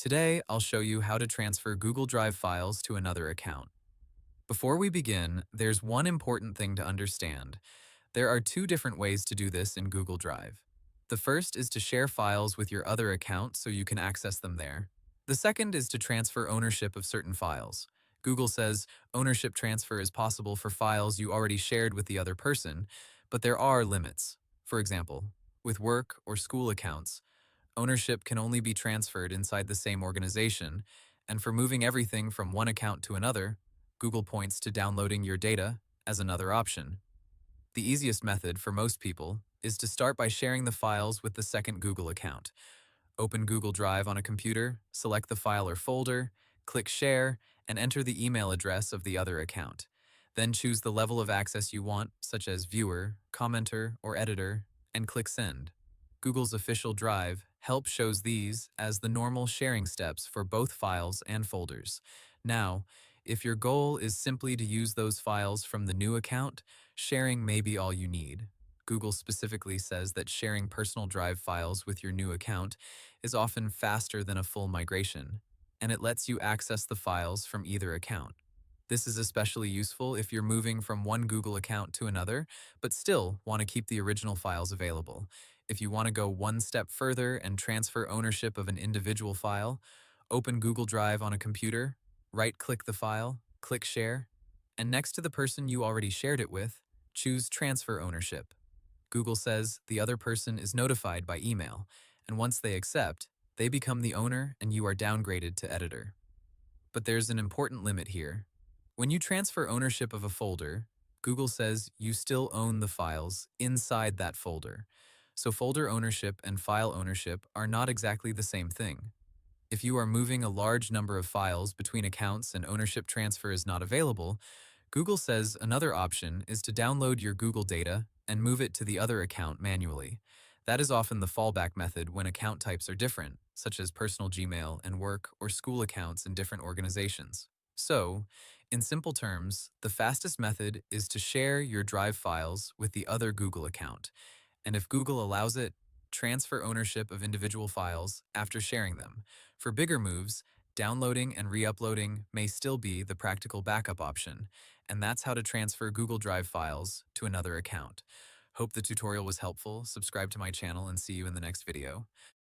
Today, I'll show you how to transfer Google Drive files to another account. Before we begin, there's one important thing to understand. There are two different ways to do this in Google Drive. The first is to share files with your other account so you can access them there. The second is to transfer ownership of certain files. Google says ownership transfer is possible for files you already shared with the other person, but there are limits. For example, with work or school accounts, ownership can only be transferred inside the same organization, and for moving everything from one account to another, Google points to downloading your data as another option. The easiest method for most people is to start by sharing the files with the second Google account. Open Google Drive on a computer, select the file or folder, click Share, and enter the email address of the other account. Then choose the level of access you want, such as Viewer, Commenter, or Editor, and click Send. Google's official Drive help shows these as the normal sharing steps for both files and folders. Now, if your goal is simply to use those files from the new account, sharing may be all you need. Google specifically says that sharing personal Drive files with your new account is often faster than a full migration, and it lets you access the files from either account. This is especially useful if you're moving from one Google account to another, but still want to keep the original files available. If you want to go one step further and transfer ownership of an individual file, open Google Drive on a computer, right-click the file, click Share, and next to the person you already shared it with, choose Transfer Ownership. Google says the other person is notified by email, and once they accept, they become the owner and you are downgraded to editor. But there's an important limit here. When you transfer ownership of a folder, Google says you still own the files inside that folder. So folder ownership and file ownership are not exactly the same thing. If you are moving a large number of files between accounts and ownership transfer is not available, Google says another option is to download your Google data and move it to the other account manually. That is often the fallback method when account types are different, such as personal Gmail and work or school accounts in different organizations. So, in simple terms, the fastest method is to share your Drive files with the other Google account. And if Google allows it, transfer ownership of individual files after sharing them. For bigger moves, downloading and re-uploading may still be the practical backup option, and that's how to transfer Google Drive files to another account. Hope the tutorial was helpful. Subscribe to my channel and see you in the next video.